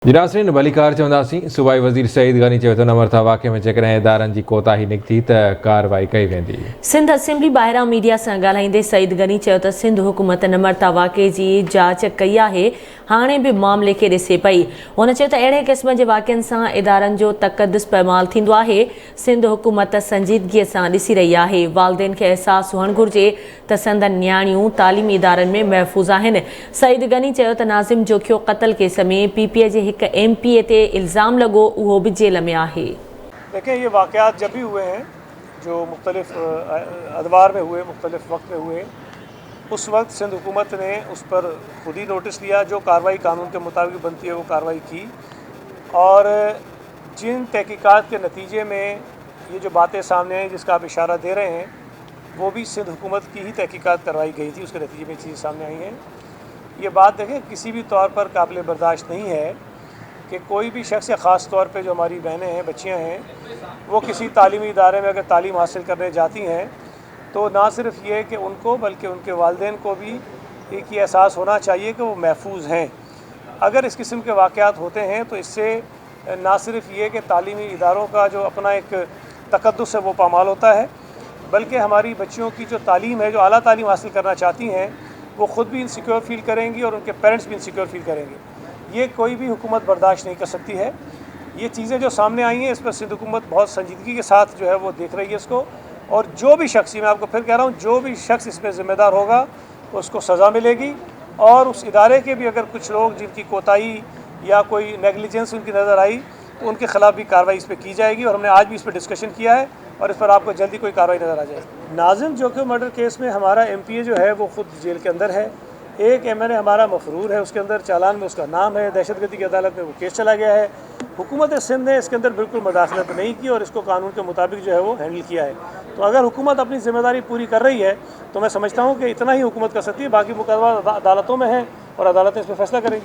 नाज़रीन भलीकार चवंदासीं सूबाई वज़ीर सईद गनी चयो त नमरथा वाक़े में जेकॾहिं इदारनि जी कोताही निकिती त कार्रवाई कई वेंदी। सिंध असेंबली ॿाहिरां मीडिया सां ॻाल्हाईंदे सईद गनी चयो त सिंध हुकूमत नमरथा वाक़े जी जांच कई आहे, हाणे बि मामले खे ॾिसे पई। हुन चयो त अहिड़े क़िस्म जे वाक़िअनि सां इदारनि जो तक़दुस पैमाल थींदो आहे। सिंध हुकूमत संजीदगीअ सां ॾिसी रही आहे। वालिदैन खे अहसासु हुअणु घुरिजे त संदनि नियाणियूं तालीमी इदारनि में महफ़ूज़ आहिनि। सईद गनी चयो त नाज़िम जोखियो क़त्ल केस में पीपीए जे एक एमपीए ते इल्ज़ाम लगो, वो भी जेल में आहे। देखें, ये वाक़यात जब भी हुए हैं जो मुख्तलिफ अदवार में हुए, मुख्तलिफ वक्त में हुए, उस वक्त सिंध हुकूमत ने उस पर खुद ही नोटिस लिया, जो कार्रवाई कानून के मुताबिक बनती है वो कार्रवाई की। और जिन तहकीकात के नतीजे में ये जो बातें सामने आई जिसका आप इशारा दे रहे हैं, वो भी सिंध हुकूमत की ही तहकीकात करवाई गई थी, उसके नतीजे में चीज़ें सामने आई हैं। ये बात देखें, किसी भी तौर पर काबिल बर्दाश्त नहीं है कि कोई भी शख्स या ख़ास तौर पे जो हमारी बहनें हैं, बच्चियां हैं, वो किसी तालीमी इदारे में अगर तालीम हासिल करने जाती हैं तो ना सिर्फ ये कि उनको बल्कि उनके वालिदैन को भी एक ये एहसास होना चाहिए कि वो महफूज हैं। अगर इस किस्म के वाक़यात होते हैं तो इससे ना सिर्फ ये कि तालीमी इदारों का जो अपना एक तक़द्दुस है वो पामाल होता है, बल्कि हमारी बच्चियों की जो तालीम है, जो आला तालीम हासिल करना चाहती हैं, वो ख़ुद भी इनसिक्योर फील करेंगी और उनके पेरेंट्स भी इनसिक्योर फील करेंगे। ये कोई भी हुकूमत बर्दाश्त नहीं कर सकती है। ये चीज़ें जो सामने आई हैं, इस पर सिंध हुकूमत बहुत संजीदगी के साथ जो है वो देख रही है इसको। और जो भी शख्स, मैं आपको फिर कह रहा हूँ, जो भी शख्स इसमें ज़िम्मेदार होगा उसको सज़ा मिलेगी। और उस इदारे के भी अगर कुछ लोग जिनकी कोताही या कोई नेगलिजेंस उनकी नज़र आई तो उनके ख़िलाफ़ भी कार्रवाई इस पर की जाएगी। और हमने आज भी इस पर डिस्कशन किया है और इस पर आपको जल्दी कोई कार्रवाई नज़र आ जाएगी। नाज़िम जोखियो मर्डर केस में हमारा एमपीए जो है वो ख़ुद जेल के अंदर है। एक एमएनए हमारा मफरूर है, उसके अंदर चालान में उसका नाम है, दहशतगर्दी की अदालत में वो केस चला गया है। हुकूमत सिंध ने इसके अंदर बिल्कुल मुदाखलत नहीं की और इसको कानून के मुताबिक जो है वो हैंडल किया है। तो अगर हुकूमत अपनी ज़िम्मेदारी पूरी कर रही है तो मैं समझता हूँ कि इतना ही हुकूमत कर सकती है। बाकी मुकदमा अदालतों में है और अदालतें इस पर फैसला करेंगी।